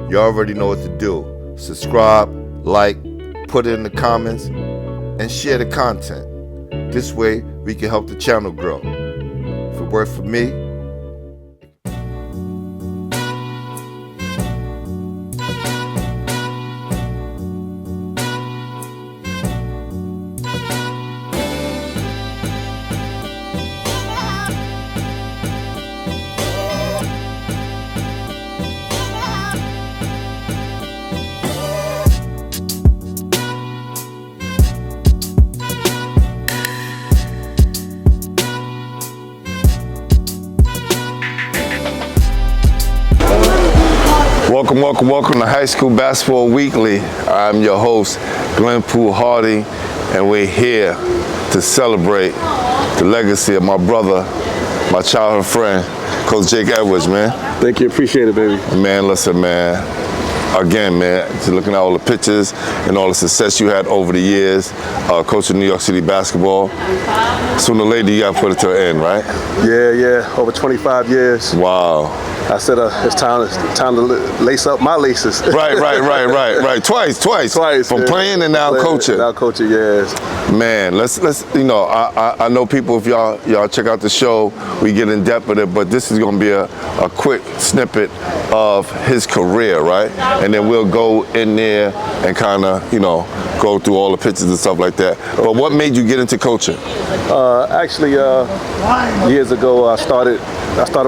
You already know what to do. Subscribe, like, put it in the comments, and share the content. This way, we can help the channel grow. If it worked for me, Welcome to High School Basketball Weekly. I'm your host, Glenn Poole Harding, and we're here to celebrate the legacy of my brother, my childhood friend, Coach Jake Edwards, man. Thank you, appreciate it, baby. Man, listen, man. Again, man, just looking at all the pictures and all the success you had over the years, coaching New York City basketball. Sooner or later, you got to put it to an end, right? Yeah, over 25 years. Wow. I said it's time to lace up my laces. Right. Twice. From playing and now coaching. Now coaching, yes. Man, let's I know people, if y'all check out the show, we get in depth with it, but this is gonna be a quick snippet of his career, right? And then we'll go in there and kind of, go through all the pictures and stuff like that. But what made you get into coaching? Actually, years ago, I started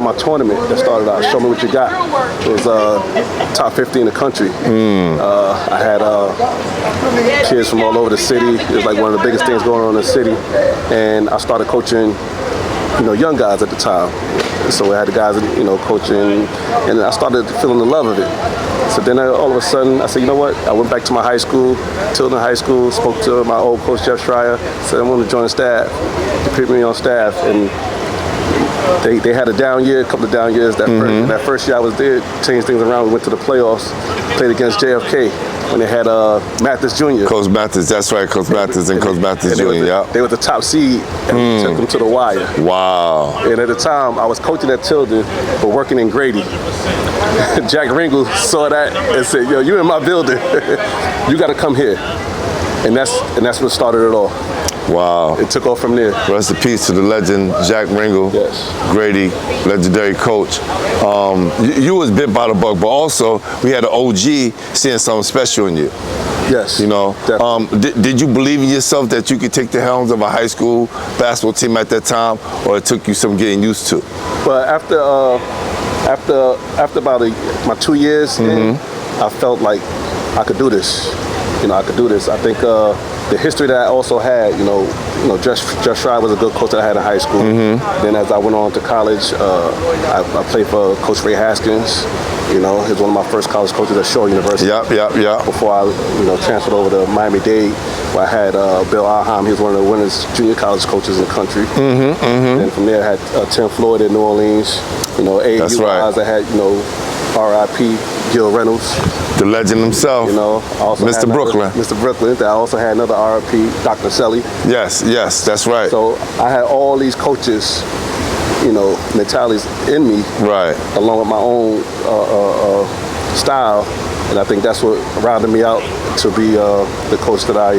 my tournament that started out Show Me What You Got. It was top 50 in the country. I had kids from all over the city. It was like one of the biggest things going on in the city. And I started coaching, young guys at the time. So I had the guys, coaching, and I started feeling the love of it. So then all of a sudden, I said, you know what? I went back to my high school, Tilden High School, spoke to my old coach, Jeff Schreier, said I want to join the staff. He put me on staff, and they had a down year, a couple of down years. That first year I was there, changed things around. We went to the playoffs, played against JFK when they had Mathis Jr. Coach Mathis, that's right, Coach Mathis and Coach Mathis Jr., yeah. They were the top seed, and we took them to the wire. Wow. And at the time, I was coaching at Tilden, but working in Grady. Jack Ringle saw that and said, yo, you in my building. You got to come here. And that's what started it all. Wow. It took off from there. Rest in peace to the legend, Jack Ringle. Yes. Grady, legendary coach. You was bit by the bug, but also we had an OG seeing something special in you. Yes. Did you believe in yourself that you could take the helms of a high school basketball team at that time, or it took you some getting used to? But after about my 2 years in, I felt like I could do this. I could do this. I think the history that I also had, Jeff Schreier was a good coach that I had in high school. Then as I went on to college, I played for Coach Ray Haskins. He was one of my first college coaches at Shaw University. Yeah. Before I, transferred over to Miami-Dade, where I had Bill Alheim. He was one of the winners junior college coaches in the country. And from there, I had Tim Floyd in New Orleans. AAU That's right. guys. I had, R.I.P. Gil Reynolds. The legend himself. Also Mr. Brooklyn. Mr. Brooklyn. I also had another R.I.P. Dr. Selly. Yes, that's right. So I had all these coaches, mentalities in me. Right. Along with my own style. And I think that's what rounded me out to be the coach that I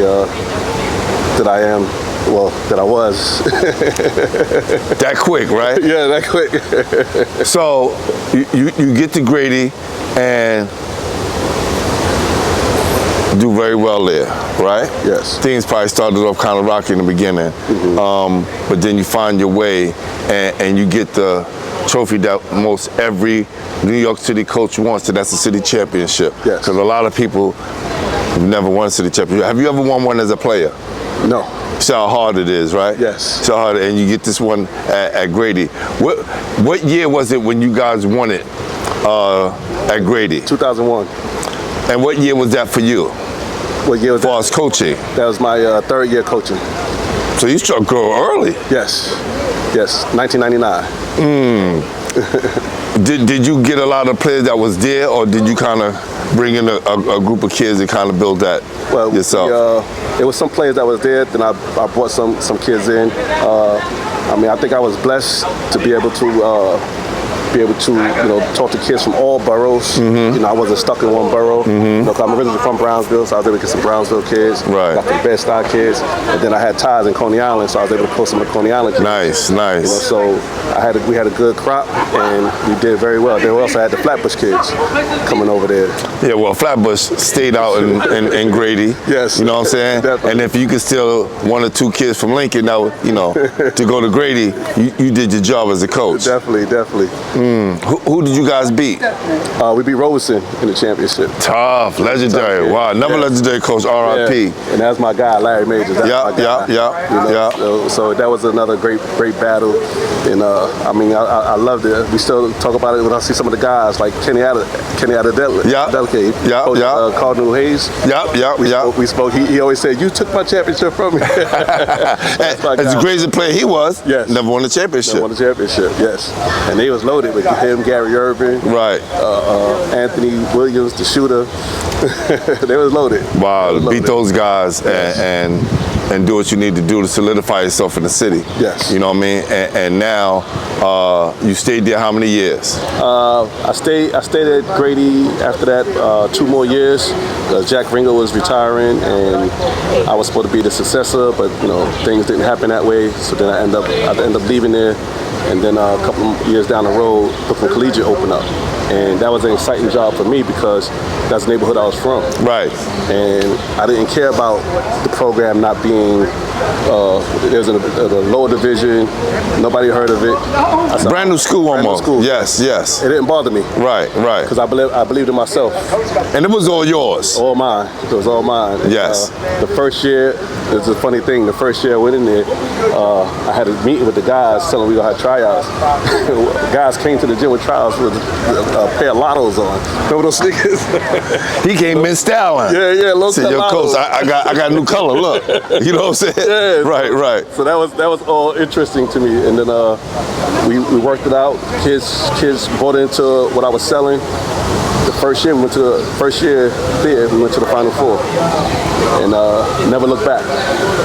am. Well, that I was. That quick, right? Yeah, that quick. So you get to Grady and do very well there, right? Yes. Things probably started off kind of rocky in the beginning, but then you find your way and you get the trophy that most every New York City coach wants, and that's the city championship. Yes. Because a lot of people have never won a city championship. Have you ever won one as a player? No. See how hard it is, right? Yes. So hard, and you get this one at Grady. What year was it when you guys won it at Grady? 2001. And what year was that for you? What year was that? As far as coaching? That was my third year coaching. So you struck gold early? Yes, 1999. Did you get a lot of players that was there, or did you kind of bring in a group of kids and kind of build that yourself? There was some players that was there, then I brought some kids in. I think I was blessed to be able to be able to, talk to kids from all boroughs. I wasn't stuck in one borough. 'Cause I'm originally from Brownsville, so I was able to get some Brownsville kids. Right. Got the Bed-Stuy kids. And then I had ties in Coney Island, so I was able to pull some of the Coney Island kids. Nice. So we had a good crop, and we did very well. Then we also had the Flatbush kids coming over there. Yeah, well, Flatbush stayed out in Grady. Yes. You know what I'm saying? Definitely. And if you could steal 1 or 2 kids from Lincoln, now, to go to Grady, you did your job as a coach. Definitely. Who did you guys beat? We beat Robeson in the championship. Tough, legendary. Tough, Wow, another legendary coach, R.I.P. Yeah. And that's my guy, Larry Majors. That's my guy. Yeah. So that was another great battle. And I loved it. We still talk about it when I see some of the guys like Kenny Adedelicate. Cardinal Hayes. We spoke. He always said, "You took my championship from me." As the greatest player he was, yes. Never won a championship. Never won a championship, yes. And they was loaded with him, Gary Irvin, right, Anthony Williams, the shooter. They was loaded. Wow, beat those guys and do what you need to do to solidify yourself in the city. Yes. You know what I mean? And now you stayed there how many years? I stayed at Grady after that 2 more years. Jack Ringo was retiring, and I was supposed to be the successor, but things didn't happen that way. So then I ended up leaving there, and then a couple of years down the road, Brooklyn Collegiate opened up. And that was an exciting job for me because that's the neighborhood I was from. Right. And I didn't care about the program not being, it was in a lower division, nobody heard of it. Brand new school almost. School. Yes. It didn't bother me. Right. Because I believed in myself. And it was all yours. All mine. It was all mine. And, yes. The first year, it's a funny thing, the first year I went in there, I had a meeting with the guys telling me we gonna have tryouts. Guys came to the gym with tryouts with a pair of Lottos on. Remember those sneakers? He came in styling. Yeah, low Said, yo, coach, I got a new color. Look, you know what I'm saying? Yeah. Right. So that was all interesting to me, and then we worked it out. Kids bought into what I was selling. The first year we went to the Final Four, and never looked back.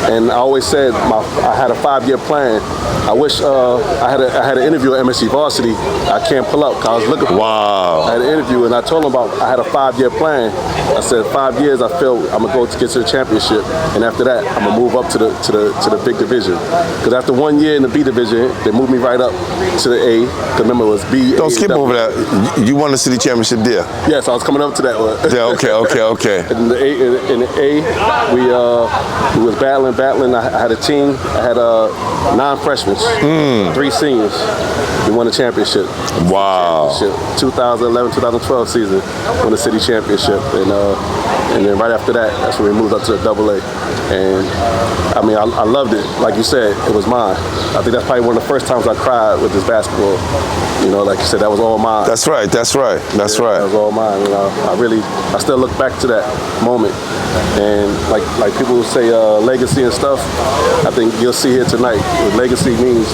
And I always said I had a 5-year plan. I wish I had an interview at MSC Varsity. I can't pull up because I was looking for. Wow. I had an interview, and I told them I had a 5-year plan. I said 5 years. I feel I'm gonna go to get to the championship, and after that I'm gonna move up to the big division. Because after 1 year in the B division, they moved me right up to the A. Because remember it was B. Don't skip over that. You won the city championship there. Yes, I was coming up to that one. Yeah. Okay. In the A, we was battling. I had a team. I had 9 freshmen, 3 seniors. We won the championship. Wow. 2011-2012 season, won the city championship, and then right after that, that's when we moved up to the AA. And I loved it. Like you said, it was mine. I think that's probably one of the first times I cried with this basketball. Like you said, that was all mine. That's right. That was all mine. I still look back to that moment. And like people say legacy and stuff, I think you'll see here tonight. Legacy means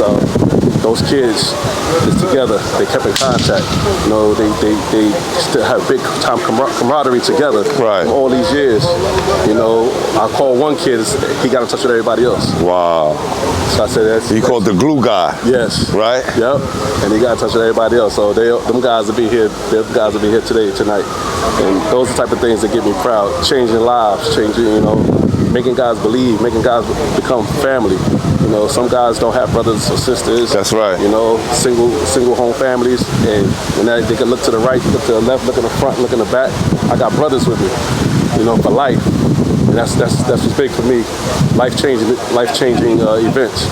those kids is together. They kept in contact. They still have big time camaraderie together. Right. For all these years. I call one kid, he got in touch with everybody else. Wow. So I said that's. You called the glue guy. Yes. Right. Yep. And he got in touch with everybody else. So them guys will be here. Them guys will be here tonight. And those are the type of things that get me proud. Changing lives, making guys believe, making guys become family. Some guys don't have brothers or sisters. That's right. Single home families, and when they can look to the right, look to the left, look in the front, look in the back. I got brothers with me, for life. And that's what's big for me. Life-changing events.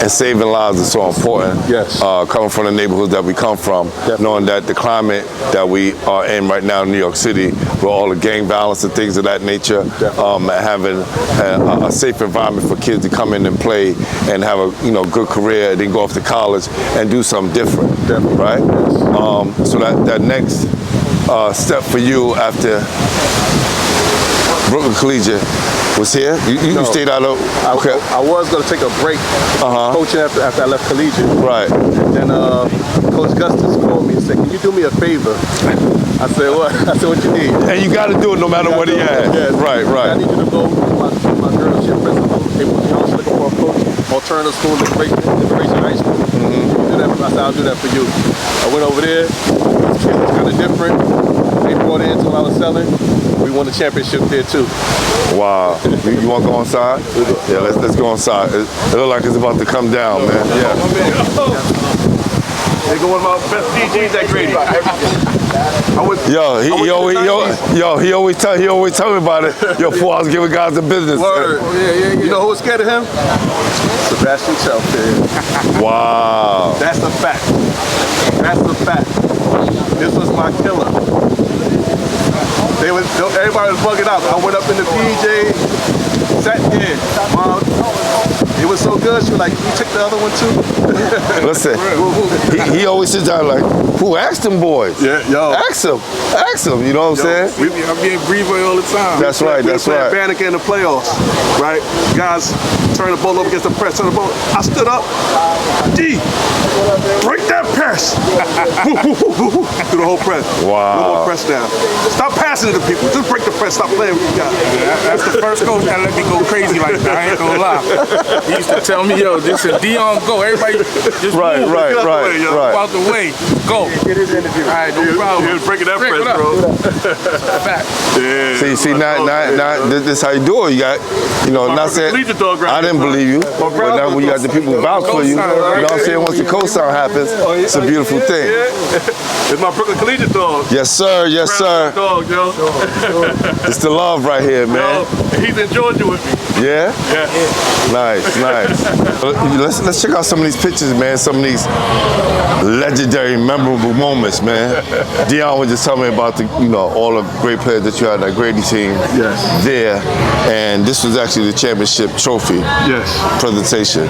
And saving lives is so important. Yes. Coming from the neighborhoods that we come from, Definitely. Knowing that the climate that we are in right now in New York City, with all the gang violence and things of that nature, having a safe environment for kids to come in and play and have a good career, then go off to college and do something different. Definitely. Right? Yes. So that next step for you after Brooklyn Collegiate was here? You stayed out of... Okay. I was going to take a break coaching after I left Collegiate. Right. And then Coach Gustus called me and said, "Can you do me a favor?" I said, "What?" I said, "What you need?" And you got to do it no matter what he had. Yes. Right. I need you to go to my girls' gym principal. I was looking for a coach, alternative school, Liberation High School. You do I'll do that for you. I went over there. It was kind of different. They brought in until I was selling. We won the championship there too. Wow. You want to go inside? Yeah, let's go inside. It looks like it's about to come down, man. Yeah. They go one of my best DJs at Grady. He always tell me about it. Yo, before I was giving guys the business. Word. Yeah. You know who was scared of him? Sebastian Telfair. Wow. That's a fact. This was my killer. Everybody was bugging out. I went up in the PJ, sat there. Mom, it was so good. She was like, "You took the other one too?" Listen, he always sits down like, "Who asked them boys?" Yeah, yo. Ask them. You know what I'm saying? I'm being Brevoy all the time. That's right. We played Banneker in the playoffs, right? Guys turn the ball over against the press. Turn the ball. I stood up. D, break that press. Through the whole press. Wow. No more press down. Stop passing it to people. Just break the press. Stop playing with you guys. That's the first coach that let me go crazy like that. I ain't gonna lie. He used to tell me, yo, this is Dion, go. Everybody just Right. out the way. Go. Get his interview. All right, no problem. He was breaking that Rick, press, what up? bro. Fact. Yeah. See, now this how you do it. You got, not saying collegiate dog right I didn't here, believe you, but now when you got the people who vouch for you, you know what I'm saying? Once the co-sign happens, it's a beautiful thing. Yeah. It's my Brooklyn Collegiate dog. Yes, sir. Dog, yo. It's the love right here, man. He's in Georgia with me. Yeah? Yeah. Nice. Let's check out some of these pictures, man. Some of these legendary, memorable moments, man. Dion was just telling me about all the great players that you had on that Grady team. Yes. There, and this was actually the championship trophy. Yes. Presentation.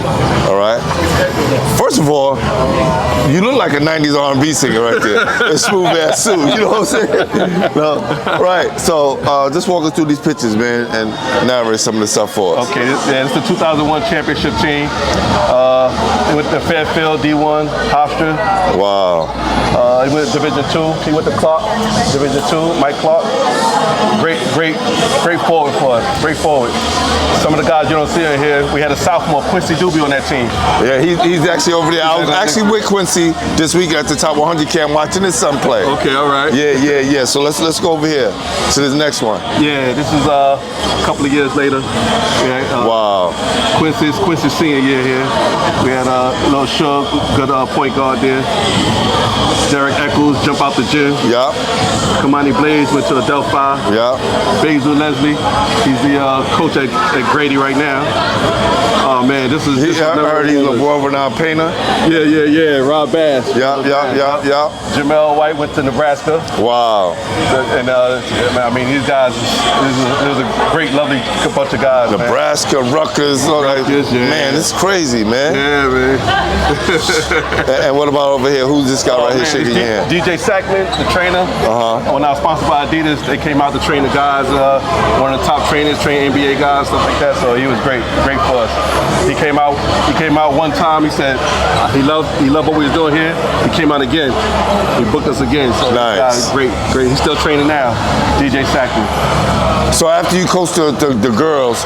All right. First of all, you look like a '90s R&B singer right there. A smooth ass suit. You know what I'm saying? No. Right. So just walk us through these pictures, man, and narrate some of the stuff for us. Okay. It's the 2001 championship team. With the Fairfield D1, Hofstra. Wow. He went to Division II. He went to Clark, Division II. Mike Clark. Great forward for us. Great forward. Some of the guys you don't see in here. We had a sophomore, Quincy Doobie, on that team. Yeah, he's actually over there. I was actually with Quincy this week at the Top 100 camp watching his son play. Okay, all right. Yeah. So let's go over here to this next one. Yeah, this is a couple of years later. Wow. Quincy's senior year here. We had a little Shug, good point guard there. Derek Eccles, jump out the gym. Yeah. Kamani Blaze went to Adelphi. Yeah. Basil Leslie, he's the coach at Grady right now. Oh man, this is. I heard he's a world-renowned painter. Yeah. Rob Bass. Yeah. Jamel White went to Nebraska. Wow. And these guys, it was a great, lovely bunch of guys. Nebraska, Rutgers, man, it's crazy, man. Yeah, man. And what about over here? Who's this guy right here shaking your hand? DJ Sackman, the trainer. When I was sponsored by Adidas, they came out to train the guys. One of the top trainers, train NBA guys, stuff like that. So he was great for us. He came out one time. He said he loved what we was doing here. He came out again. He booked us again. So nice. Great. He's still training now. DJ Sackman. So after you coached the girls,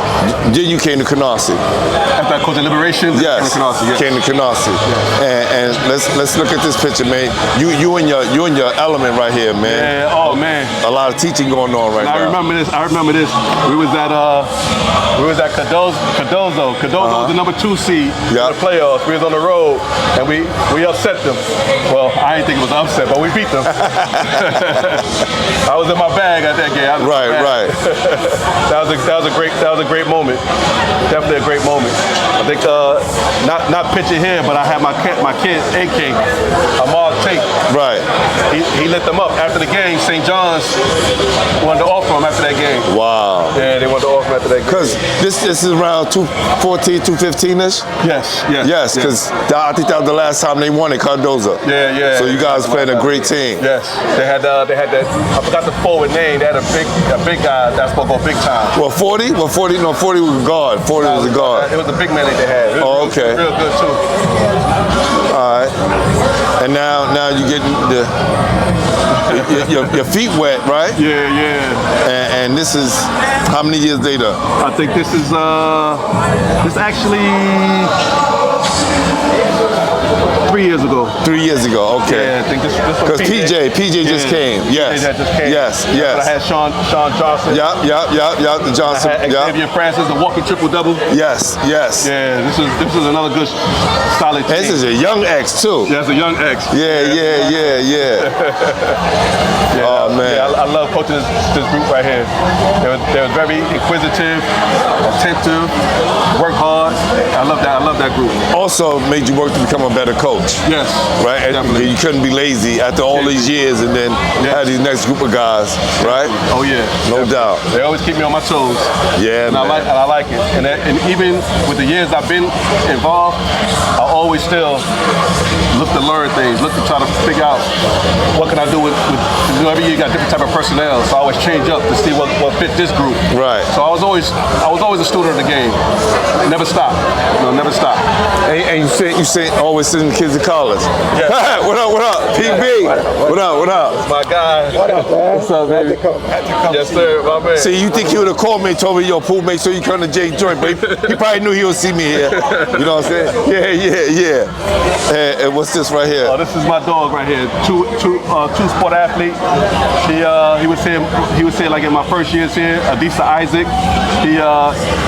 then you came to Canarsie. After I coached the Liberation, yes, came to Canarsie. Yes. And let's look at this picture, man. You in your element right here, man. Yeah. Oh man. A lot of teaching going on right now. I remember this. We was at Cardozo. Cardozo was the number 2 seed in the playoffs. We was on the road and we upset them. Well, I didn't think it was an upset, but we beat them. I was in my bag at that game. Right. That was a great moment. Definitely a great moment. I think not pitching here, but I had my kid, AK, Amar Tate. Right. He lit them up after the game. St. John's wanted to offer him after that game. Wow. Yeah, they wanted to offer him after that game. Because this is around 214, 215-ish? Yes, because I think that was the last time they won at Cardozo. Yeah. So you guys played a great team. Yes. They had that, I forgot the forward name. They had a big guy that's supposed to go big time. Well, 40? Well, 40 was a guard. 40 was a guard. It was a big man that they had. Okay. Real good too. All right. And now you getting your feet wet, right? Yeah. And this is how many years later? I think this is actually 3 years ago. 3 years ago, okay. Yeah, I think this was Because PJ just came. Yes. PJ just came. Yes, But I yes. had Sean Johnson. Yep, the Johnson. I had Xavier Francis, the walking triple-double. Yes. Yeah, this is another good solid team. This is a young X too. Yeah, it's a young X. Yeah. Oh man. Yeah, I love coaching this group right here. They were very inquisitive, attentive, work hard. I love that group. Also made you work to become a better coach. Yes. Right? And definitely. you couldn't be lazy after all these years and then have these next group of guys, right? Oh yeah. No doubt. They always keep me on my toes. Yeah, and man. I like it. And even with the years I've been involved, I always still look to learn things, look to try to figure out what can I do with every year you got different type of personnel, so I always change up to see what fit this group. Right. So I was always a student of the game. Never stop. Never stop. And you say always sending kids to college. Yeah. What up? PB. What up? My guy. What up, man? What's up, baby? Yes, sir, my man. See, you think he would have called me and told me, yo, Pooh, make sure you come to Jay Joint, but he probably knew he would see me here. You know what I'm saying? Yeah. And what's this right here? Oh, this is my dog right here. Two sport athlete. He was here like in my first years here. Adisa Isaac.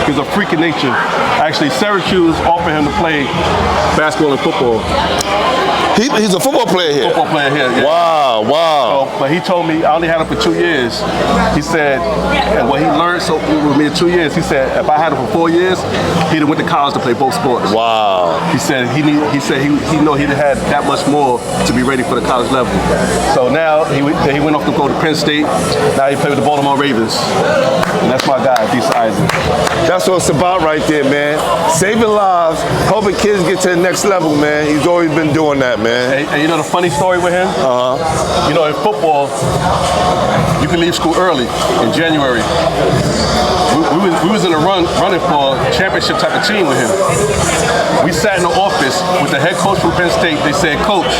He's a freak of nature. Actually, Syracuse offered him to play basketball and football. He's a football player here. Football player here. Yeah. Wow. So, but he told me I only had him for 2 years. He said, and what he learned with me in 2 years, he said if I had him for 4 years, he'd have went to college to play both sports. Wow. He said he know he'd had that much more to be ready for the college level. So now he went off to go to Penn State. Now he plays with the Baltimore Ravens. And that's my guy, Adisa Isaac. That's what it's about right there, man. Saving lives, helping kids get to the next level, man. He's always been doing that, man. And you know the funny story with him? You know, in football, you can leave school early in January. We was in a running for a championship type of team with him. We sat in the office with the head coach from Penn State. They said, Coach,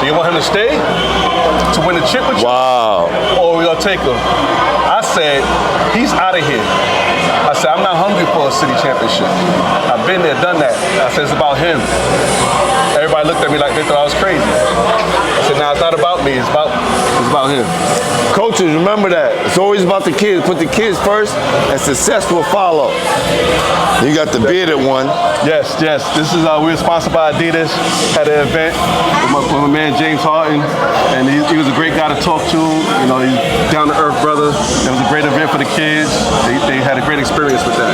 do you want him to stay to win the chip with you? Wow. Or we gonna take him? I said, he's out of here. I said, I'm not hungry for a city championship. I've been there, done that. I said, it's about him. Everybody looked at me like they thought I was crazy. I said, nah, it's not about me. It's about him. Coaches, remember that. It's always about the kids. Put the kids first, and success will follow. You got the bearded one. Yes. This is we were sponsored by Adidas. Had an event with my man James Harden, and he was a great guy to talk to. You know, he's down to earth brother. It was a great event for the kids. They had a great experience with that.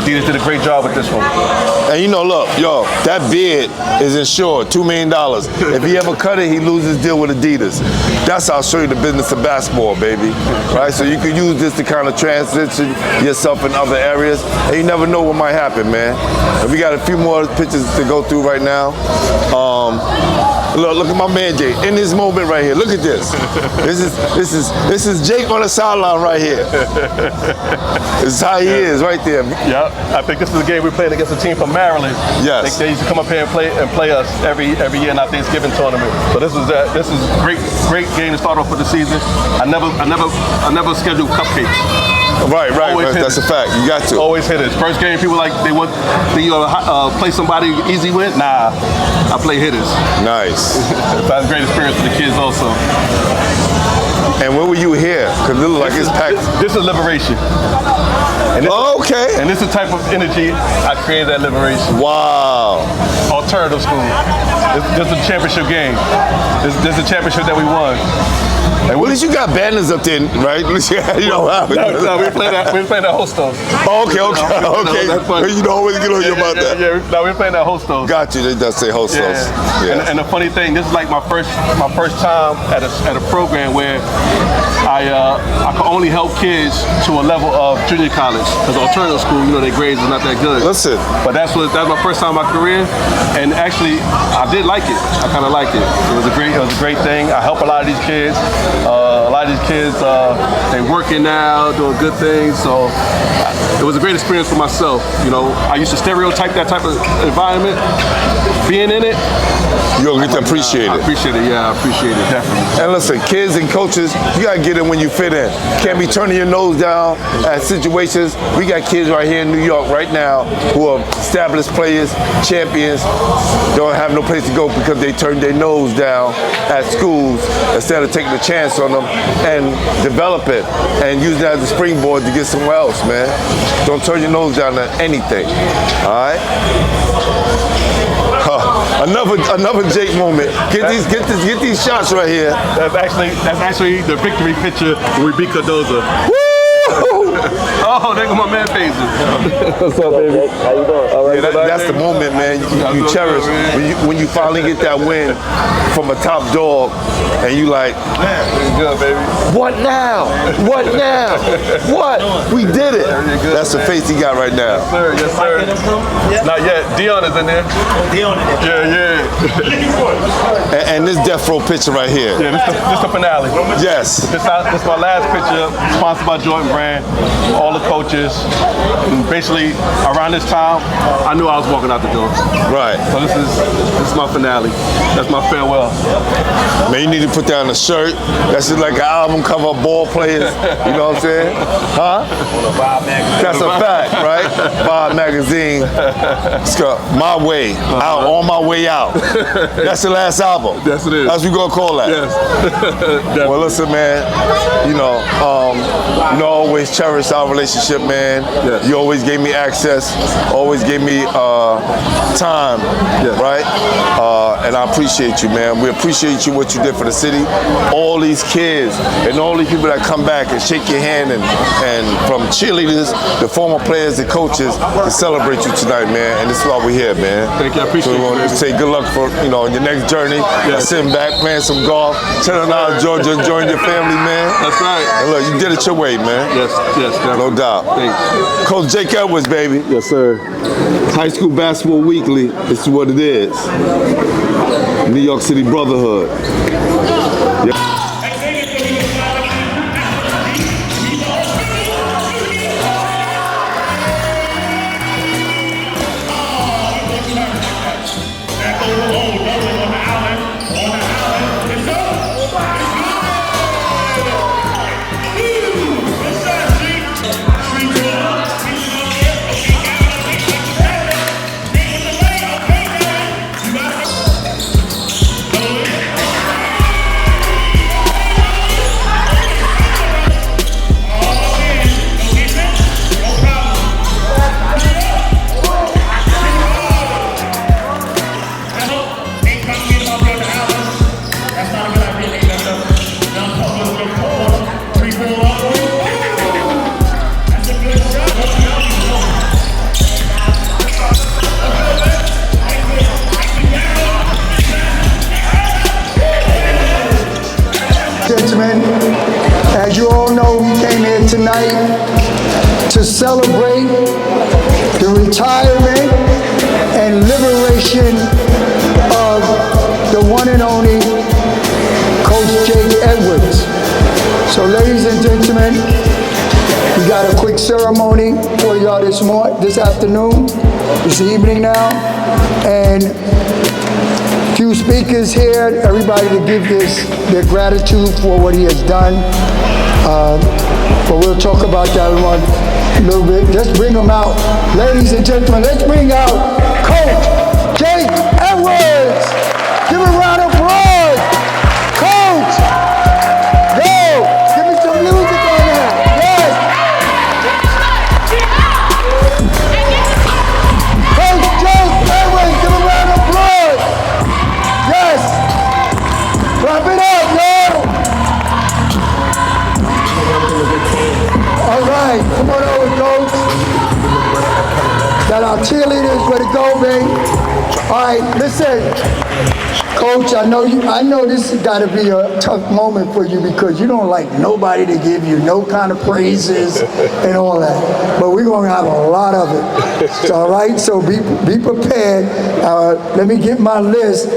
Adidas did a great job with this one. And you know, look, yo, that beard is insured, $2 million. If he ever cut it, he loses deal with Adidas. That's how I'll show you the business of basketball, baby. Right? So you can use this to kind of transition yourself in other areas, and you never know what might happen, man. And we got a few more pictures to go through right now. Look at my man Jake in this moment right here. Look at this. This is Jake on the sideline right here. This is how he is right there. Yeah, I think this is a game we played against a team from Maryland. Yes. They used to come up here and play us every year in our Thanksgiving tournament. So this is a great game to start off with the season. I never scheduled cupcakes. Right. That's a fact. You got to. Always hitters. First game, people like they play somebody easy win. Nah, I play hitters. Nice. That's a great experience for the kids also. And when were you here? Because it looks like it's packed. This is liberation. And this, okay. And this is the type of energy I created at Liberation. Wow. Alternative school. This is a championship game. This is a championship that we won. Well, at least you got banners up there, right? You know how. No, we playing that Hostos. Okay. You don't always get on you about that. Yeah, no, we're playing that Hostos. Got you. They does say Hostos. Yeah. And the funny thing, this is like my first time at a program where I could only help kids to a level of junior college. Because alternative school, you know, their grades is not that good. Listen. But that was my first time in my career, and actually I did like it. I kind of liked it. It was a great thing. I help a lot of these kids. A lot of these kids, they working now, doing good things. So it was a great experience for myself. You know, I used to stereotype that type of environment. Being in it, You're going to get to appreciate I it. appreciate it. Yeah, I appreciate it, definitely. And listen, kids and coaches, you got to get in when you fit in. Can't be turning your nose down at situations. We got kids right here in New York right now who are established players, champions, don't have no place to go because they turned their nose down at schools instead of taking a chance on them and develop it and use that as a springboard to get somewhere else, man. Don't turn your nose down at anything, all right? Another Jake moment. Get these shots right here. That's actually the victory picture when we beat Cardozo. Oh, there go my man Phaser. What's up, baby? How you doing? All right, That's the moment, man. You cherish when you finally get that win from a top dog, and you like, Good, baby. what now? What now? What? We did it. That's the face he got right now. Yes, sir. Not yet. Dion is in there. Dion in there. Yeah. And this death row picture right here. Yeah, this the finale. Yes. This my last picture, sponsored by Jordan Brand, all the coaches. And basically, around this time, I knew I was walking out the door. Right. So this is my finale. That's my farewell. Man, you need to put that on a shirt. That's just like an album cover of ball players. You know what I'm saying? Huh? That's a fact, right? Vibe magazine. It's got My Way, Out, On My Way Out. That's the last album. Yes, it is. That's what we gonna call that. Yes. Well, listen, man. You know, always cherish our relationship, man. Yes. You always gave me access, always gave me time, right? And I appreciate you, man. We appreciate you, what you did for the city. All these kids and all these people that come back and shake your hand and from cheerleaders, the former players, the coaches, to celebrate you tonight, man. And this is why we're here, man. Thank you. I appreciate So we want to say good luck for your next journey. Sitting back, playing some golf, chilling out in Georgia, enjoying your family, man. That's right. And look, you did it your way, man. Yes, No doubt. Thanks. Coach Jake Edwards, baby. Yes, sir. High School Basketball Weekly. This is what it is. New York City Brotherhood. Yeah. Gentlemen, as you all know, we came here tonight to celebrate the retirement and liberation of the one and only Coach Jake Edwards. So ladies and gentlemen, we got a quick ceremony for y'all this afternoon, this evening now, and few speakers here, everybody to give their gratitude for what he has done. But we'll talk about that in a little bit. Let's bring them out. Ladies and gentlemen, let's bring out Coach Jake Edwards. Give him a round of applause. Coach, go. Give me some music on that. Yes. Coach Jake Edwards, give him a round of applause. Yes! Clap it up, yo! All right, come on over, Coach. Got our cheerleaders ready to go, baby. All right, listen. Coach, I know this has got to be a tough moment for you because you don't like nobody to give you no kind of praises and all that. But we're going to have a lot of it. All right, so be prepared. Let me get my list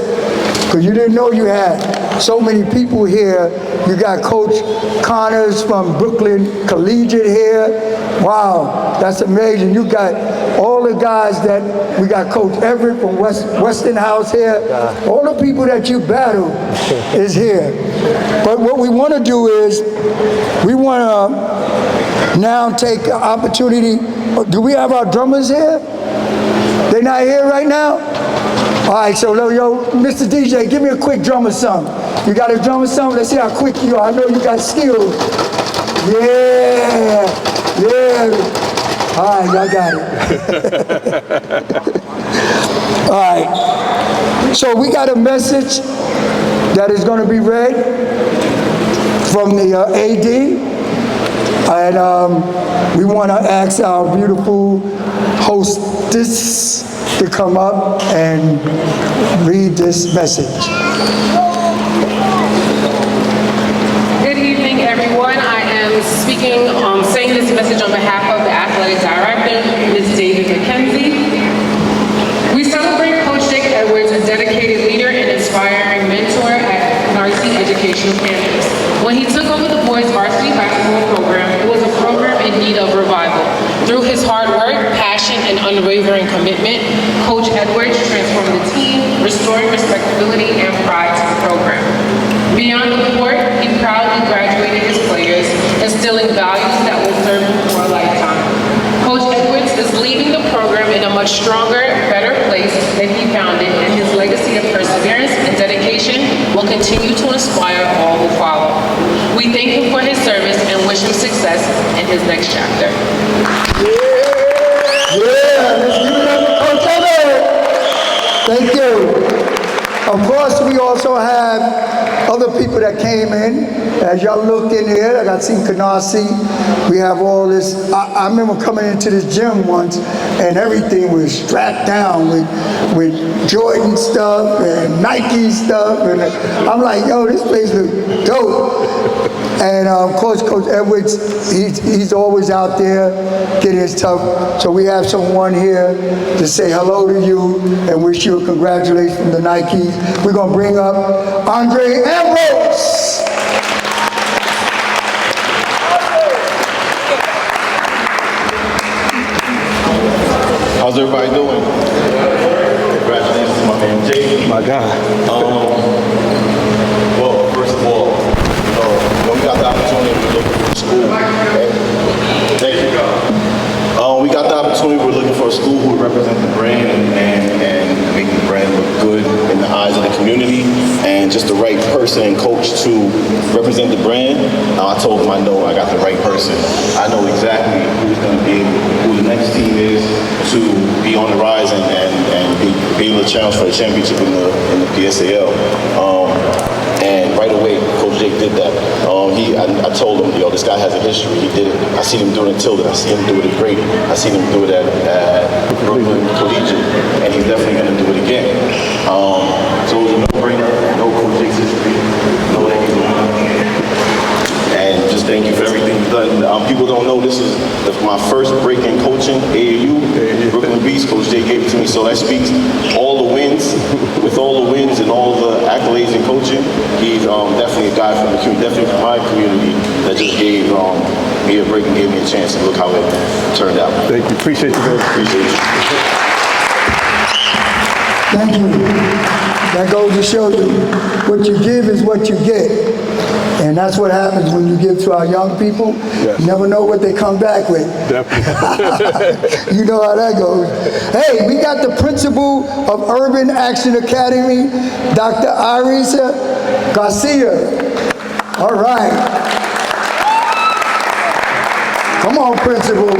because you didn't know you had so many people here. You got Coach Connors from Brooklyn Collegiate here. Wow, that's amazing. You got all the guys that, we got Coach Everett from Westinghouse here. All the people that you battle is here. But what we want to do is, we want to now take an opportunity. Do we have our drummers here? They not here right now? All right, so yo, Mr. DJ, give me a quick drummer song. You got a drummer song? Let's see how quick you are. I know you got skills. Yeah. All right, y'all got it. All right. So we got a message that is going to be read from the AD. And we want to ask our beautiful hostess to come up and read this message. Good evening, everyone. I am saying this message on behalf of the Athletic Director, Ms. David McKenzie. We celebrate Coach Jake Edwards, a dedicated leader and inspiring mentor at NYC Educational Campus. When he took over the boys' varsity basketball program, it was a program in need of revival. Through his hard work, passion, and unwavering commitment, Coach Edwards transformed the team, restoring respectability and pride to the program. Beyond the court, he proudly graduated his players, instilling values that will serve him for a lifetime. Coach Edwards is leaving the program in a much stronger, better place than he found it, and his legacy of perseverance and dedication will continue to inspire all who follow. We thank him for his service and wish him success in his next chapter. Let's give it up to Coach Edwards. Thank you. Of course, we also have other people that came in. As y'all looked in here, I got seen Kanasi. We have all this. I remember coming into this gym once, and everything was strapped down with Jordan stuff and Nike stuff. And I'm like, yo, this place looks dope. And of course, Coach Edwards, he's always out there getting his stuff. So we have someone here to say hello to you and wish you a congratulations from the Nikes. We're going to bring up Andre Ambrose. How's everybody doing? Congratulations to my man Jay. My God. Well, first of all, when we got the opportunity to look for school, thank you. We got the opportunity, we're looking for a school who would represent the brand and make the brand look good in the eyes of the community, and just the right person and coach to represent the brand. I told him I know I got the right person. I know exactly who's going to be, who the next team is to be on the rise and be able to challenge for the championship in the PSAL. And right away, Coach Jake did that. I told him, yo, this guy has a history. He did it. I seen him do it at Tilden. I seen him do it at Grady. I seen him do it at Brooklyn Collegiate, and he's definitely going to do it again. So it was a no-brainer. No Coach Jake's history. No that he's doing. And just thank you for everything you've done. People don't know this is my first break in coaching, AAU, Brooklyn Beast. Coach Jake gave it to me, so that speaks all the wins. With all the wins and all the accolades in coaching, he's definitely a guy from the community, definitely from my community, that just gave me a break and gave me a chance to look how it turned out. Thank you. Appreciate you, man. Appreciate you. Thank you. That goes to show you what you give is what you get. And that's what happens when you give to our young people. Yes. You never know what they come back with. Definitely. You know how that goes. Hey, we got the principal of Urban Action Academy, Dr. Arisa Garcia. All right. Come on, principal.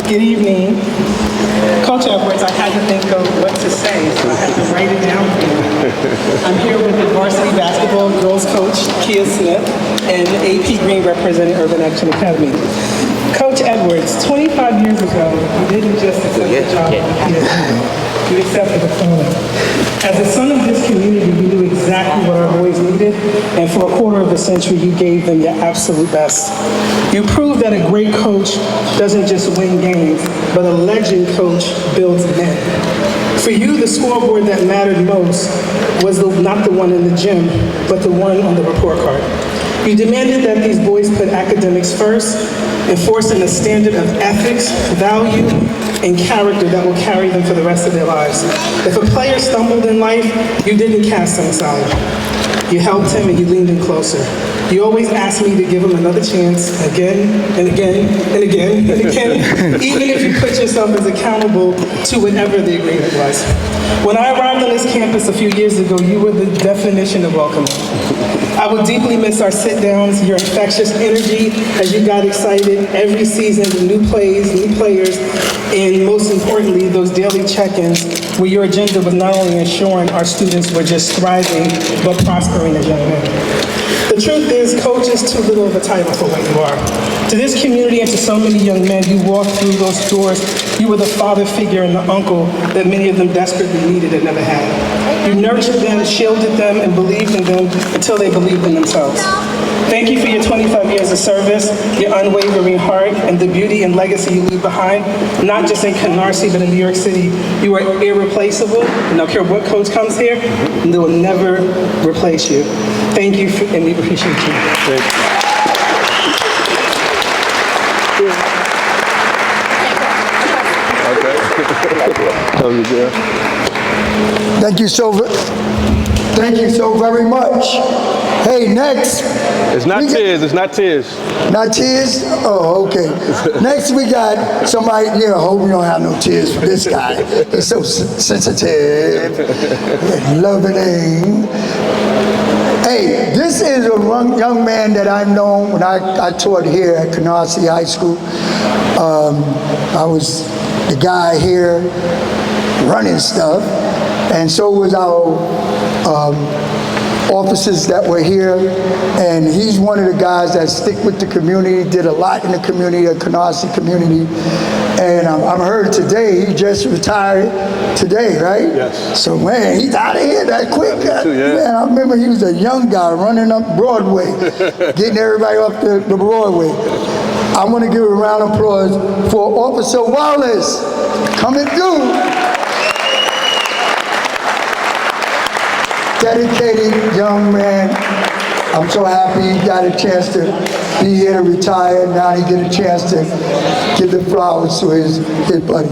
Good evening. Coach Edwards, I had to think of what to say, so I had to write it down for you. I'm here with the varsity basketball girls coach, Kia Smith, and AP Green representing Urban Action Academy. Coach Edwards, 25 years ago, you didn't just accept the job of Kia. You accepted the calling. As a son of this community, you knew exactly what our boys needed, and for a quarter of a century, you gave them your absolute best. You proved that a great coach doesn't just win games, but a legend coach builds men. For you, the scoreboard that mattered most was not the one in the gym, but the one on the report card. You demanded that these boys put academics first, enforcing a standard of ethics, value, and character that will carry them for the rest of their lives. If a player stumbled in life, you didn't cast him aside. You helped him and you leaned in closer. You always asked me to give him another chance again and again and again and again, even if you put yourself as accountable to whatever the agreement was. When I arrived on this campus a few years ago, you were the definition of welcome. I will deeply miss our sit-downs, your infectious energy as you got excited every season with new plays, new players, and most importantly, those daily check-ins where your agenda was not only ensuring our students were just thriving, but prospering as young men. The truth is, coach is too little of a title for what you are. To this community and to so many young men, you walked through those doors. You were the father figure and the uncle that many of them desperately needed and never had. You nurtured them, shielded them, and believed in them until they believed in themselves. Thank you for your 25 years of service, your unwavering heart, and the beauty and legacy you leave behind, not just in Canarsie, but in New York City. You are irreplaceable, and I don't care what coach comes here, and they will never replace you. Thank you, and we appreciate you. Thank you so very much. Hey, next. It's not tears, it's not tears. Not tears? Oh, okay. Next we got somebody, yeah, I hope we don't have no tears for this guy. He's so sensitive and loving. Hey, this is a young man that I've known when I taught here at Canarsie High School. I was the guy here running stuff, and so was our officers that were here, and he's one of the guys that stick with the community, did a lot in the community, the Canarsie community, and I'm heard today, he just retired today, right? Yes. So man, he's out of here that quick. Man, I remember he was a young guy running up Broadway, getting everybody up the Broadway. I want to give a round of applause for Officer Wallace coming through. Dedicated young man. I'm so happy he got a chance to be here to retire. Now he get a chance to give the flowers to his buddy.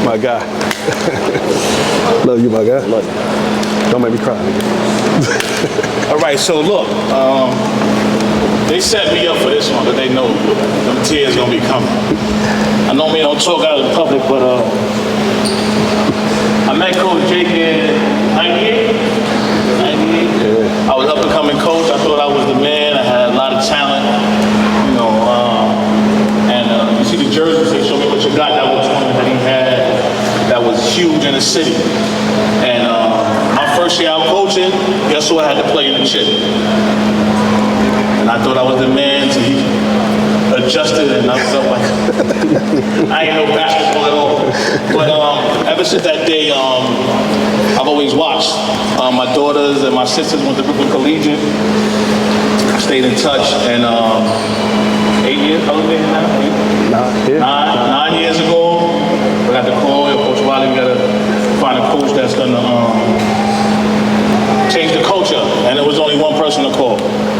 My guy. Love you, my guy. Love you. Don't make me cry. All right, so look, they set me up for this one because they know them tears gonna be coming. I normally don't talk out in public, but I met Coach Jake in 98. I was up and coming coach. I thought I was the man. I had a lot of talent, you know. And you see the jersey, say, show me what you got. That was one that he had that was huge in the city. And my first year out coaching, guess who I had to play in the chip? And I thought I was the man, so he adjusted, and I was up like, I ain't know basketball at all. But ever since that day, I've always watched. My daughters and my sisters went to Brooklyn Collegiate. Stayed in touch, and 8 years, how long is it now? 9 years ago, I got the call, Coach Wiley, we gotta find a coach that's gonna change the culture. And it was only one person to call.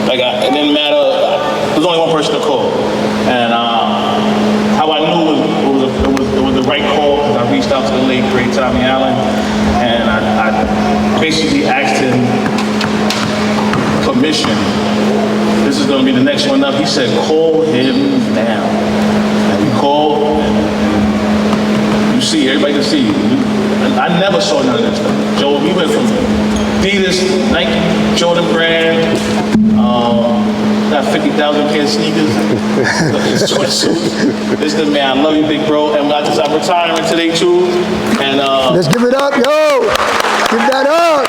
Like, it didn't matter, there was only one person to call. And how I knew it was the right call, because I reached out to the late great Tommy Allen, and I basically asked him permission. This is gonna be the next one up. He said, call him now. And we called, and you see, everybody can see you. I never saw none of this stuff. Joe, we went from Adidas, Nike, Jordan brand, got 50,000 pair of sneakers. This is the man. I love you, big bro. And I'm retiring today too. And let's give it up, yo. Give that up.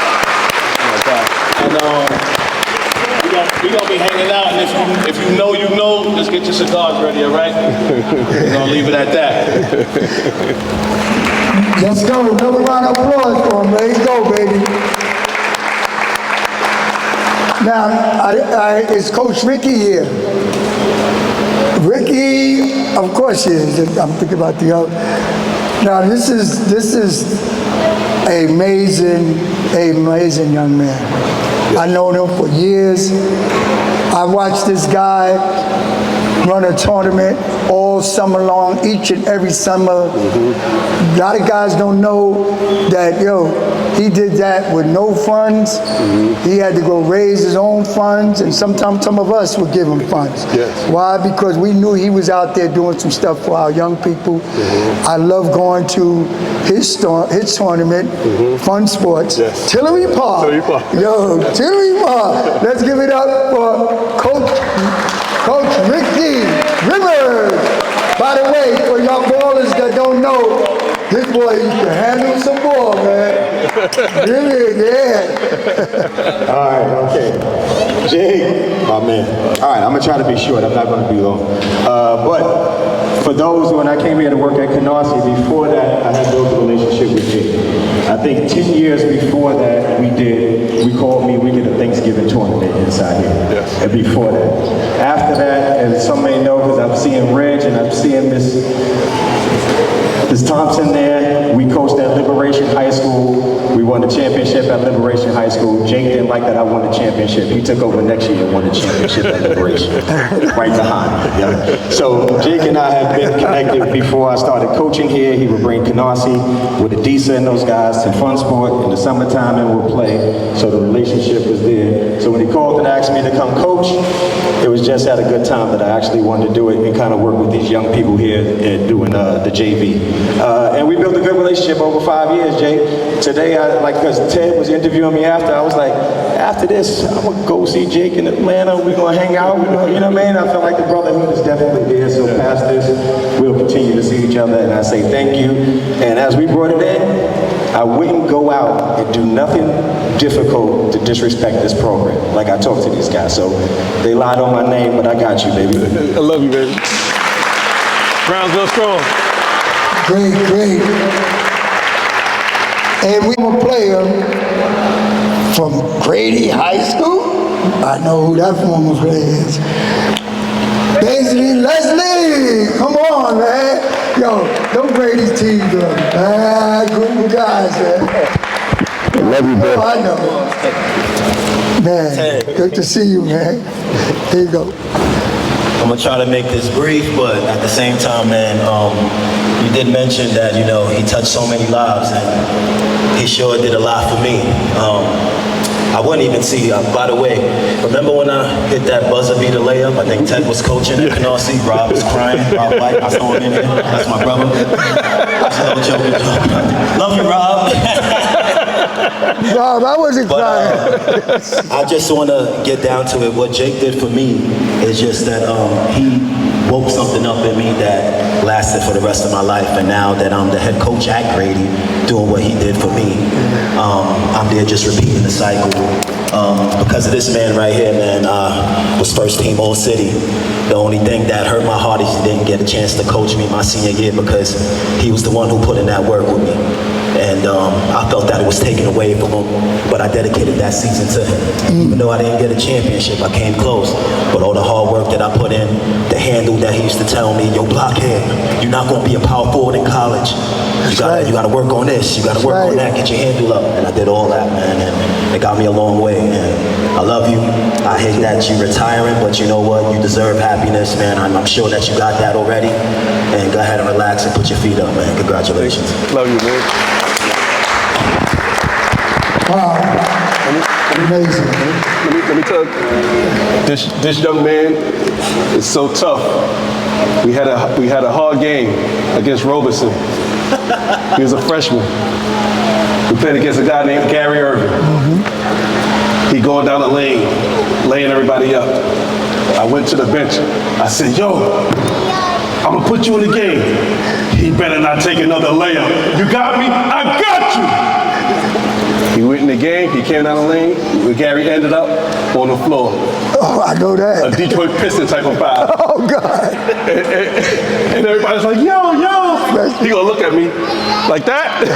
And we gonna be hanging out. And if you know, you know. Let's get your cigars ready, all right? We're gonna leave it at that. Let's go. Another round of applause for him. Let's go, baby. Now, is Coach Ricky here? Ricky, of course he is. I'm thinking about the other. Now this is an amazing young man. I know him for years. I watched this guy run a tournament all summer long, each and every summer. A lot of guys don't know that, he did that with no funds. He had to go raise his own funds, and sometimes some of us would give him funds. Yes. Why? Because we knew he was out there doing some stuff for our young people. I love going to his tournament, Fun Sports, Yes. Tillery Park. Tillery Park. Yo, Tillery Park. Let's give it up for Coach Ricky Rivers. By the way, for y'all ballers that don't know, this boy used to handle some ball, man. Really, yeah. All right, okay. Jake, my man. All right, I'm gonna try to be short. I'm not gonna be long. But for those, when I came here to work at Canarsie, before that, I had built a relationship with Jake. I think 10 years before that, we called me, we did a Thanksgiving tournament inside here. Yes. And before that. After that, as some may know, because I'm seeing Reg and I'm seeing Miss Thompson there. We coached at Liberation High School. We won the championship at Liberation High School. Jake didn't like that I won the championship. He took over next year and won the championship at Liberation. Right behind me. Yeah. So Jake and I have been connected before I started coaching here. He would bring Canarsie with Adisa and those guys to Fun Sport in the summertime and we'll play. So the relationship was there. So when he called and asked me to come coach, it was just at a good time that I actually wanted to do it and kind of work with these young people here and doing the JV. And we built a good relationship over 5 years, Jake. Today, because Ted was interviewing me after, I was like, after this, I'm gonna go see Jake in Atlanta. We're gonna hang out. You know what I mean? I felt like the brotherhood is definitely there. So past this, we'll continue to see each other. And I say thank you. And as we brought it in, I wouldn't go out and do nothing difficult to disrespect this program. Like I talked to these guys. So they lied on my name, but I got you, baby. I love you, baby. Brownsville strong. Great. And we were a player from Grady High School. I know who that former player is. Basically, Leslie, come on, man. Yo, them Grady's team, man. Group of guys, man. I love you, bro. Oh, I know. Man, good to see you, man. Here you go. I'm gonna try to make this brief, but at the same time, man, you did mention that, he touched so many lives, and he sure did a lot for me. I wouldn't even see, by the way, remember when I hit that buzzer beater layup? I think Ted was coaching at Canarsie, Rob was crying, Rob White, I saw him in there, that's my brother. That's no joke. Love you, Rob. Rob, I wasn't crying. I just want to get down to it. What Jake did for me is just that he woke something up in me that lasted for the rest of my life. And now that I'm the head coach at Grady, doing what he did for me, I'm there just repeating the cycle. Because of this man right here, man, was first team All City. The only thing that hurt my heart is he didn't get a chance to coach me my senior year because he was the one who put in that work with me. And I felt that it was taken away from him, but I dedicated that season to him. Even though I didn't get a championship, I came close. But all the hard work that I put in, the handle that he used to tell me, yo, blockhead, you're not gonna be a power forward in college. You gotta work on this, you gotta work on that, get your handle up. And I did all that, man, and it got me a long way. And I love you. I hate that you're retiring, but you know what? You deserve happiness, man. I'm sure that you got that already. And go ahead and relax and put your feet up, man. Congratulations. Love you, man. Wow. Amazing. Let me tell you, this young man is so tough. We had a hard game against Robeson. He was a freshman. We played against a guy named Gary Irvin. He going down the lane, laying everybody up. I went to the bench. I said, yo, I'm gonna put you in the game. He better not take another layup. You got me? I got you. He went in the game, he came down the lane, where Gary ended up on the floor. Oh, I know that. A Detroit Piston type of foul. Oh, God. And everybody's like, yo, He gonna look at me like that.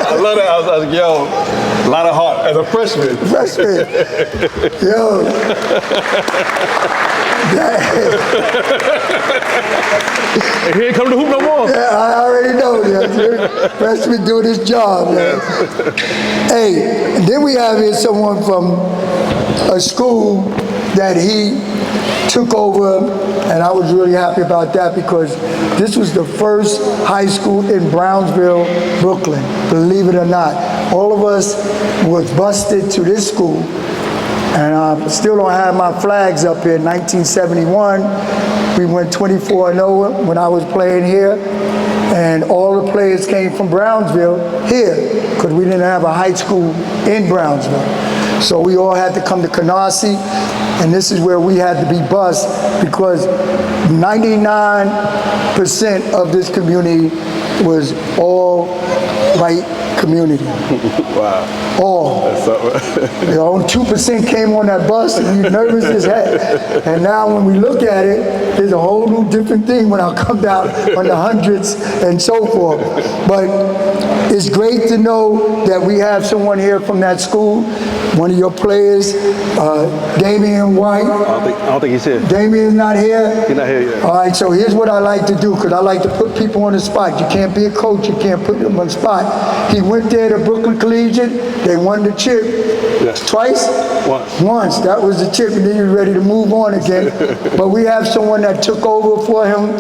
I love that. I was like, yo, a lot of heart as a freshman. Freshman. Yo. And he ain't come to hoop no more. Yeah, I already know that. Freshman doing his job, man. Hey, and then we have here someone from a school that he took over, and I was really happy about that because this was the first high school in Brownsville, Brooklyn, believe it or not. All of us was busted to this school, and I still don't have my flags up here. In 1971, we went 24-0 when I was playing here, and all the players came from Brownsville here because we didn't have a high school in Brownsville. So we all had to come to Canarsie, and this is where we had to be bused because 99% of this community was all white community. Wow. All. You know, only 2% came on that bus, and we nervous as heck. And now when we look at it, there's a whole new different thing when I come down on the hundreds and so forth. But it's great to know that we have someone here from that school. One of your players, Damian White. I don't think he's here. Damian's not here? He's not here yet. All right, so here's what I like to do, because I like to put people on the spot. You can't be a coach, you can't put them on the spot. He went there to Brooklyn Collegiate, they won the chip. Yeah. Twice? Once, that was the chip, and then you're ready to move on again. But we have someone that took over for him.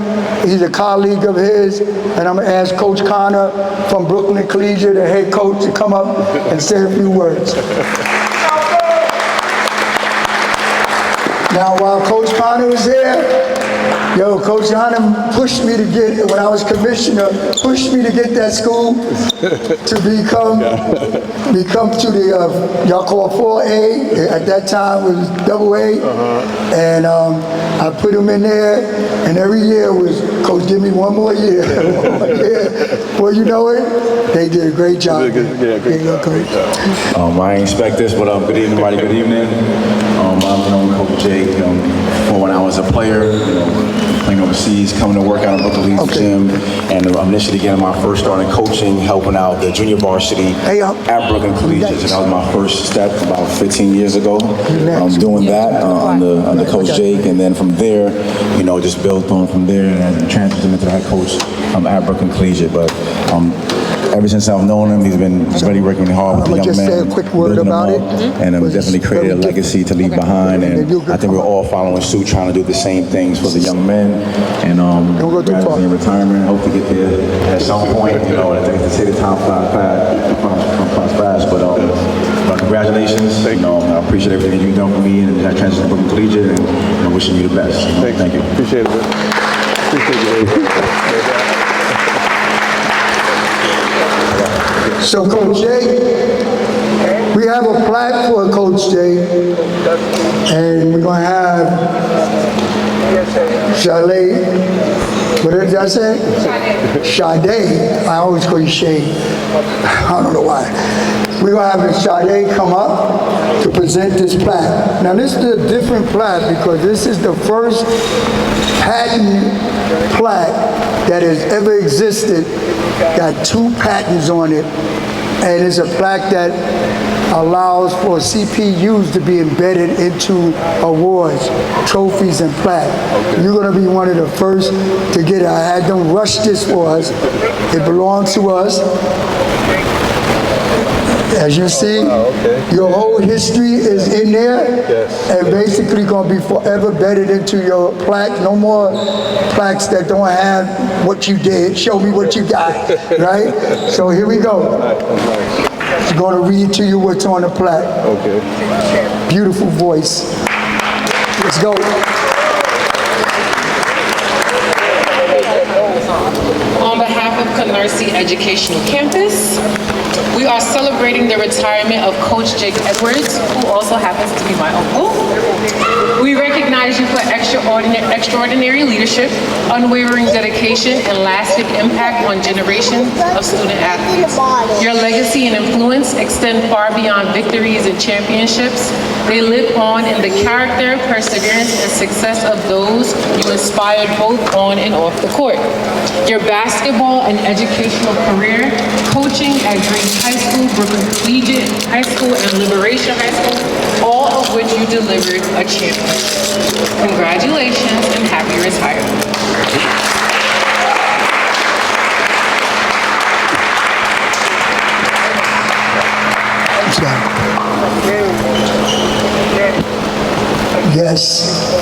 He's a colleague of his, and I'm gonna ask Coach Connor from Brooklyn Collegiate, the head coach, to come up and say a few words. Now, while Coach Connor was here, Coach Connor pushed me to get, when I was commissioner, pushed me to get that school to become to the, y'all call 4A, at that time it was AA, and I put him in there, and every year was, Coach, give me one more year. Well, you know it, they did a great job. Great job. I ain't expect this, but good evening, everybody. Good evening. I've known Coach Jake for when I was a player, playing overseas, coming to work out at Brooklyn Collegiate Gym, and initially getting my first start in coaching, helping out the junior varsity at Brooklyn Collegiate. So that was my first step about 15 years ago. Doing that under Coach Jake, and then from there, just built on from there and transferred into the head coach at Brooklyn Collegiate. But ever since I've known him, he's been really working hard with the young man. I'm going to just say a quick word about it. And definitely created a legacy to leave behind. And I think we're all following suit, trying to do the same things for the young men. And gradually in retirement, hope to get there at some point. I think to say the time flies fast. But congratulations. I appreciate everything you've done for me and that transition to Brooklyn Collegiate, and wishing you the best. Thank you. Appreciate it. Appreciate it. So, Coach Jay, we have a plaque for Coach Jay, and we're going to have Chalet, what did I say? Sade. I always call you Shay. I don't know why. We're going to have Sade come up to present this plaque. Now, this is a different plaque because this is the first patent plaque that has ever existed. Got 2 patents on it, and it's a plaque that allows for CPUs to be embedded into awards, trophies, and plaque. You're going to be one of the first to get it. I had them rush this for us. It belongs to us. As you see, your whole history is in there, and basically going to be forever embedded into your plaque. No more plaques that don't have what you did. Show me what you got, right? So here we go. She's going to read to you what's on the plaque. Okay. Beautiful voice. Let's go. On behalf of Canarsie Educational Campus, We are celebrating the retirement of Coach Jake Edwards, who also happens to be my uncle. We recognize you for extraordinary leadership, unwavering dedication, and lasting impact on generations of student athletes. Your legacy and influence extend far beyond victories and championships. They live on in the character, perseverance, and success of those you inspired both on and off the court. Your basketball and educational career, coaching at Green High School, Brooklyn Collegiate High School, and Liberation High School, all of which you delivered a champion. Congratulations and happy retirement. Yes.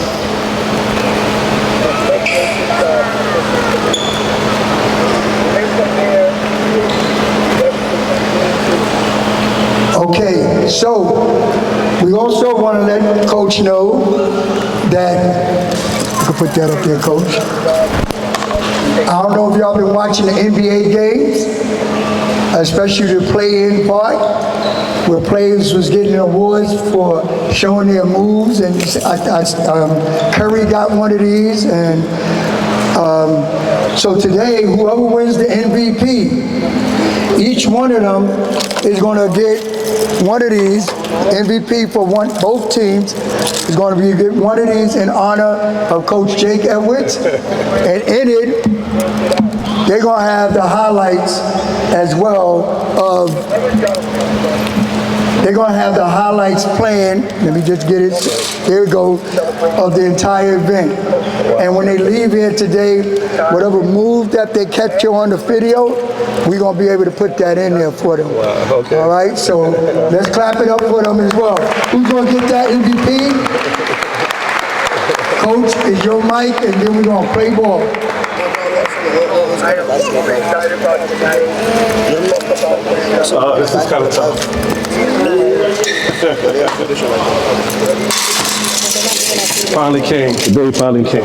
Okay, so we also want to let Coach know that, you can put that up there, Coach. I don't know if y'all been watching the NBA games, especially the play-in part, where players was getting awards for showing their moves, and Curry got one of these, and so today, whoever wins the MVP, each one of them is going to get one of these. MVP for both teams is going to get one of these in honor of Coach Jake Edwards, and in it, they're going to have the highlights as well of. They're going to have the highlights playing. Let me just get it. There we go, of the entire event. And when they leave here today, whatever move that they capture on the video, we're going to be able to put that in there for them. Wow, okay. All right, so let's clap it up for them as well. Who's going to get that MVP? Coach, is your mic, and then we're going to play ball. This is kind of tough. Finally came. The day finally came.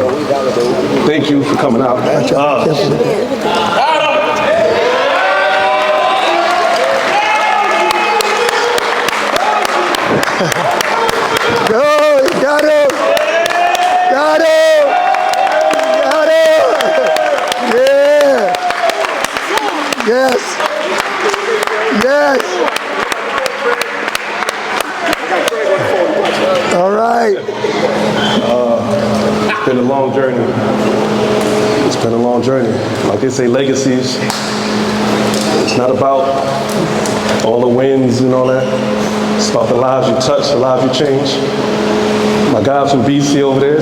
Thank you for coming out. Go, got him! Got him! Got him! Yeah! Yes! Yes! All right. It's been a long journey. It's been a long journey. Like they say, legacies. It's not about all the wins and all that. It's about the lives you touch, the lives you change. My guys from BC over there.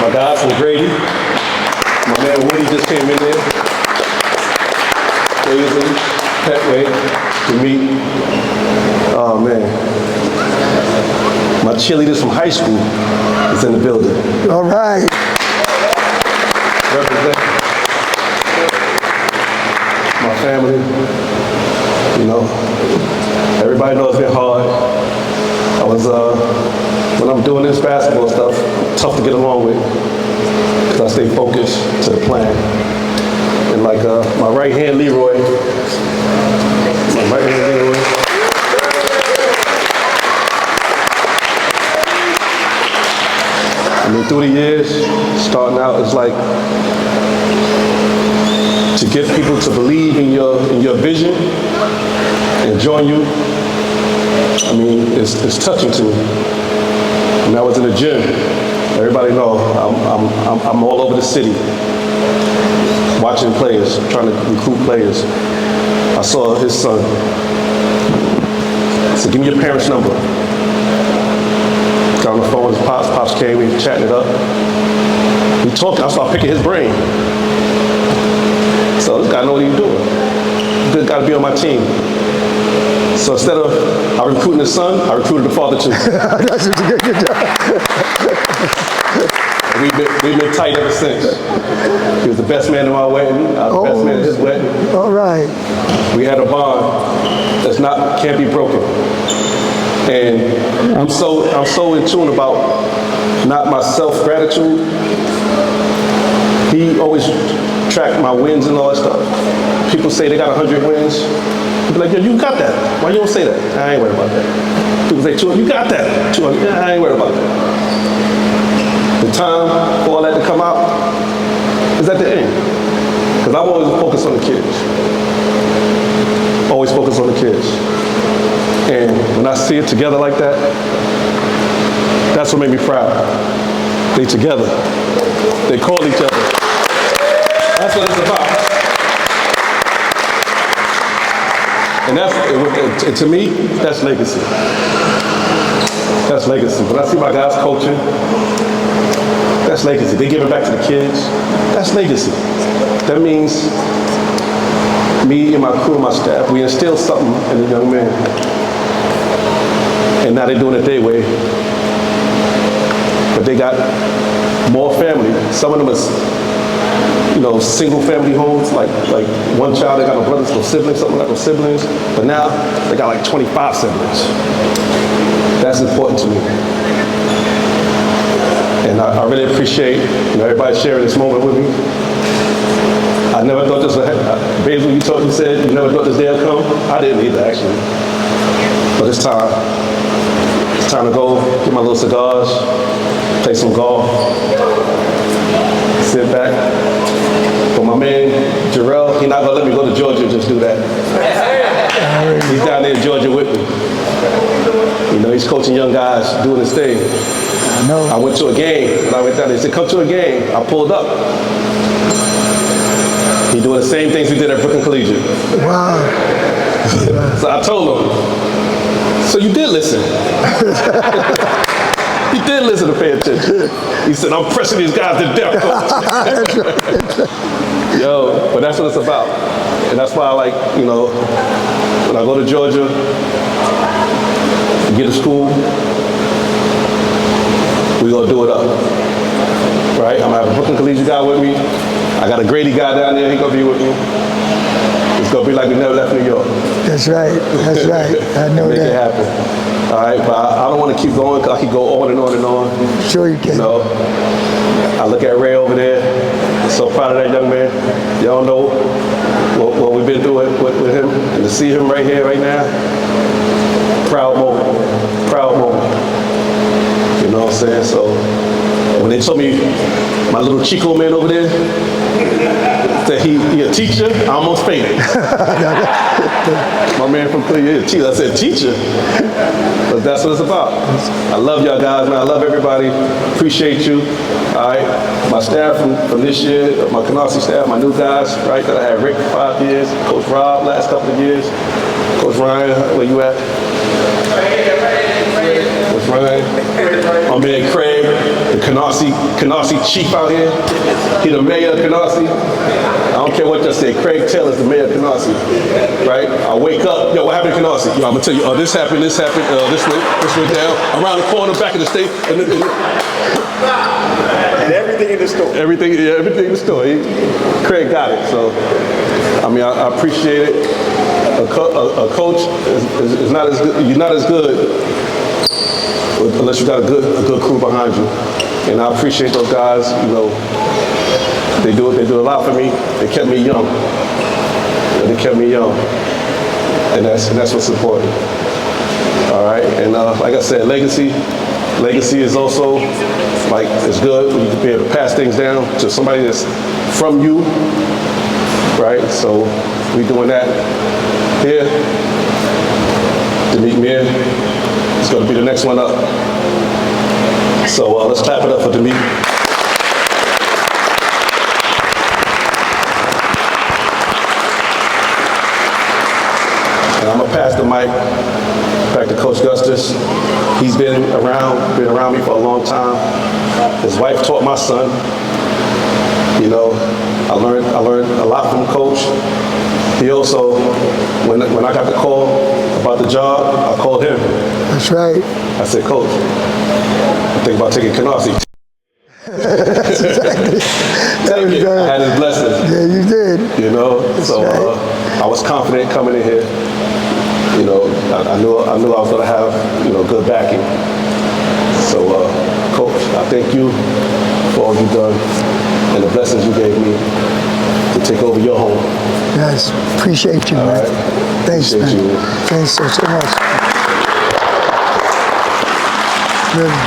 My guys from Grady. My man Woody just came in there. Daisy, Petway, to meet. Oh man. My cheerleaders from high school is in the building. All right. Represent my family. You know, everybody knows it's been hard. I was, when I'm doing this basketball stuff, tough to get along with, because I stay focused to the plan. And like my right hand Leroy, I mean, through the years, starting out, it's like to get people to believe in your vision and join you. I mean, it's touching to me. When I was in the gym, everybody know I'm all over the city, watching players, trying to recruit players. I saw his son. I said, give me your parents' number. Got on the phone with his pops. Pops came, we were chatting it up. We talking, I started picking his brain. So this guy know what he's doing. This guy to be on my team. So instead of I recruiting the son, I recruited the father too. That's a good job. We've been tight ever since. He was the best man in my wedding. I was the best man in his wedding. All right. We had a bond that's can't be broken. And I'm so in tune about not my self-gratitude, He always tracked my wins and all that stuff. People say they got 100 wins. He'd be like, yo, you got that. Why you don't say that? I ain't worried about that. People say, 200, you got that. 200, I ain't worried about that. The time for all that to come out is at the end. Because I'm always focused on the kids. Always focused on the kids. And when I see it together like that, that's what made me proud. They together. They call each other. That's what it's about. And that's, and to me, that's legacy. That's legacy. When I see my guys coaching, that's legacy. They give it back to the kids. That's legacy. That means me and my crew and my staff, we instill something in the young man. And now they're doing it their way. But they got more family. Some of them is, you know, single family homes, like one child, they got no brothers, no siblings, something like no siblings. But now they got like 25 siblings. That's important to me. And I really appreciate, you know, everybody sharing this moment with me. I never thought this would happen. Basil, you said you never thought this day would come. I didn't either, actually. But it's time. It's time to go get my little cigars, play some golf, sit back. But my man, Jarrell, he's not gonna let me go to Georgia and just do that. He's down there in Georgia with me. You know, he's coaching young guys, doing his thing. I know. I went to a game, and I went down there. He said, come to a game. I pulled up. He doing the same things we did at Brooklyn Collegiate. Wow. So I told him, so you did listen. He did listen to pay attention. He said, I'm pressing these guys to death, coach. Yo, but that's what it's about. And that's why I like, you know, when I go to Georgia, get to school, we gonna do it up. Right? I'm gonna have a Brooklyn Collegiate guy with me. I got a Grady guy down there, he gonna be with me. It's gonna be like we never left New York. That's right, that's right. I know Make that. it happen. All right, but I don't want to keep going because I could go on and on and on. Sure you can. You know, I look at Ray over there. I'm so proud of that young man. Y'all know what we've been doing with him, and to see him right here, right now, proud moment. Proud moment. You know what I'm saying? So when they told me my little Chico man over there said he a teacher, I almost fainted. My man from Cleveland, teacher. I said, teacher? But that's what it's about. I love y'all guys, man. I love everybody. Appreciate you. All right. My staff from this year, my Canarsie staff, my new guys, right, that I had Rick for 5 years, Coach Rob last couple of years, Coach Ryan, where you at? Coach Ryan. My man Craig, the Canarsie chief out here. He the mayor of Canarsie. I don't care what they say. Craig Taylor's the mayor of Canarsie, right? I wake up, yo, what happened in Canarsie? Yo, I'm gonna tell you, this happened, this went down, around the corner, back in the state. And everything in the store. Everything in the store. Craig got it. So, I mean, I appreciate it. A coach is not as good. You're not as good unless you got a good crew behind you. And I appreciate those guys. You know, they do a lot for me. They kept me young. And that's what's important. All right. And like I said, legacy is also like it's good when you can be able to pass things down to somebody that's from you. Right. So we doing that here. Demick Mir is going to be the next one up. So let's clap it up for Demick. And I'm gonna pass the mic back to Coach Gustus. He's been around me for a long time. His wife taught my son. You know, I learned a lot from Coach. He also, when I got the call about the job, I called him. That's right. I said, Coach, I think about taking Canarsie. That's exactly. That was good. I had his blessing. Yeah, you did. You know, That's so right. I was confident coming in here. You know, I knew I was going to have, you know, good backing. So, Coach, I thank you for all you've done. and the blessings you gave me to take over your home. Yes, appreciate you, man. Right. Thanks, Appreciate man. you. Thanks so much. Really,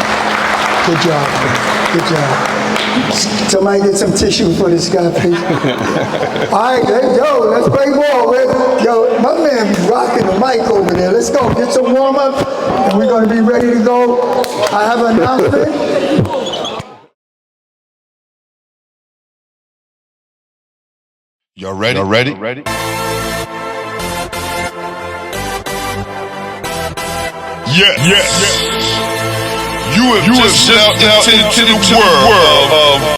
good job, man. Good job. Somebody get some tissue for this guy, please. All right, let's play ball. Yo, my man be rocking the mic over there. Let's go, get some warm up, and we're gonna be ready to go. I have an announcement. Y'all ready? Y'all ready? Yeah. You have just stepped out into the world of